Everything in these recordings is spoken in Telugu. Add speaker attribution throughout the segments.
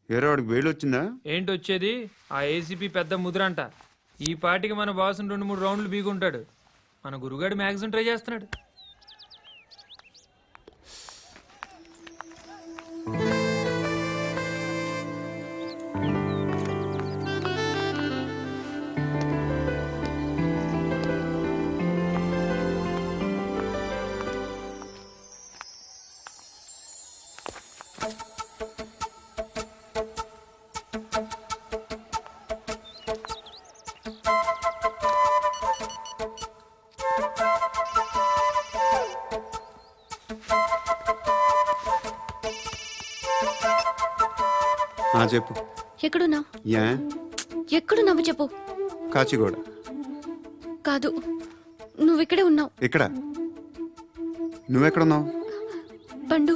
Speaker 1: ఏరో వాడికి వేలు వచ్చిందా?
Speaker 2: ఏంటి వచ్చేది? ఆ ఏసీపీ పెద్ద ముద్రంట. ఈ పాటికి మన బాసుని 2-3 రౌండ్లు బీగుంటాడు. మన గురుగాడు మ్యాగజైన్ ట్రై చేస్తున్నాడు.
Speaker 1: చెప్పు.
Speaker 3: ఎక్కడున్నావు? ఎక్కడున్నావు చెప్పు.
Speaker 1: కాచిగూడ.
Speaker 3: కాదు, నువ్వు ఇక్కడే ఉన్నావు.
Speaker 1: ఇక్కడ నువ్వెక్కడున్నావు?
Speaker 3: పండు,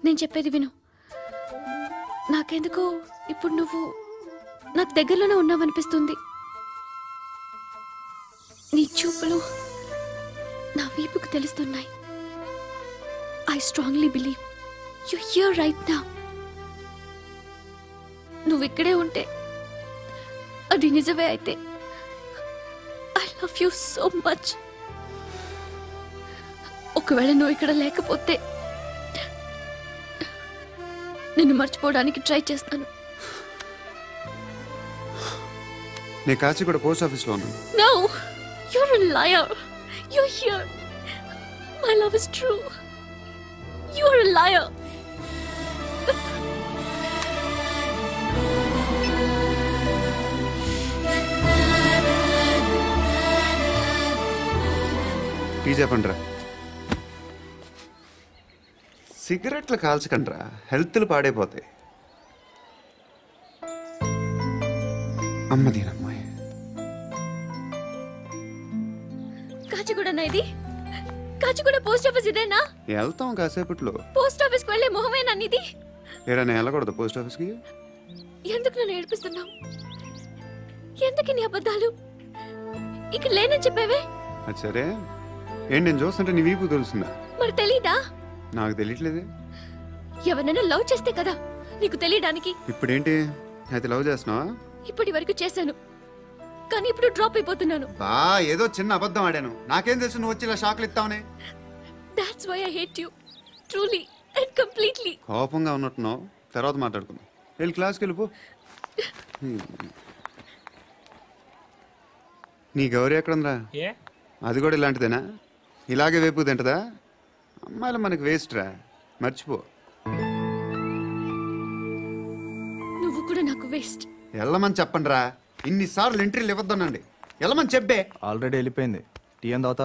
Speaker 3: నేను చెప్పేది విను. నాకెందుకో ఇప్పుడు నువ్వు నాకు దగ్గరలోనే ఉన్నావనిపిస్తుంది. నీ చూపులు నా వీపుకు తెలుస్తున్నాయి. I strongly believe you here right now. నువ్వు ఇక్కడే ఉంటే అది నిజమే అయితే I love you so much. ఒకవేళ నువ్వు ఇక్కడ లేకపోతే నిన్ను మర్చిపోవడానికి ట్రై చేస్తాను.
Speaker 1: నేను కాచిగూడ పోస్ట్ ఆఫీస్లో ఉన్నాను.
Speaker 3: No, you're a liar. You're here. My love is true. You're a liar.
Speaker 1: Tea చెప్పండిరా. సిగరెట్లు కాల్చకండ్రా, హెల్త్లు పాడైపోతాయి. అమ్మదీనమ్మాయి.
Speaker 3: కాచిగూడనా ఇది? కాచిగూడ పోస్ట్ ఆఫీస్ ఇదేనా?
Speaker 1: వెళ్తాం కాసేపట్లో.
Speaker 3: పోస్ట్ ఆఫీస్ కి వెళ్ళే మొహమేనా నీది?
Speaker 1: ఏడా నేను వెళ్ళకూడదు పోస్ట్ ఆఫీస్కి?
Speaker 3: ఎందుకు నన్ను ఏడిపిస్తున్నావు? ఎందుకు నీ అబద్ధాలు? ఇక్కడ లేనని చెప్పేవే.
Speaker 1: అది సరే, ఏంటి నేను చూస్తుంటే నీ వీపు తెలుస్తుందా?
Speaker 3: మరి తెలీదా?
Speaker 1: నాకు తెలియట్లేదే.
Speaker 3: ఎవరైనా లవ్ చేస్తే కదా నీకు తెలియడానికి.
Speaker 1: ఇప్పుడేంటి అయితే లవ్ చేస్తున్నావా?
Speaker 3: ఇప్పటి వరకు చేశాను, కానీ ఇప్పుడు డ్రాప్ అయిపోతున్నాను.
Speaker 1: బా ఏదో చిన్న అబద్ధం ఆడాను. నాకేం తెలుసు నువ్వు వచ్చి ఇలా షాక్లు ఇస్తావనే.
Speaker 3: That's why I hate you. Truly and completely.
Speaker 1: కోపంగా ఉన్నట్టున్నావు, తర్వాత మాట్లాడుకుందాం. వెళ్ళి క్లాస్కి వెళ్ళిపో. నీ గౌరీ ఎక్కడుందిరా? అది కూడా ఇలాంటిదేనా? ఇలాగే వేపు తింటదా? అమ్మాయిలు మనకి వేస్ట్ రా, మర్చిపో.
Speaker 3: నువ్వు కూడా నాకు వేస్ట్.
Speaker 1: వెళ్ళమని చెప్పండి రా. ఇన్నిసార్లు ఎంట్రీలు ఇవ్వద్దనండి. వెళ్ళమని చెప్పే.
Speaker 4: ఆల్రెడీ వెళ్ళిపోయింది. టీ అని తాగుతా?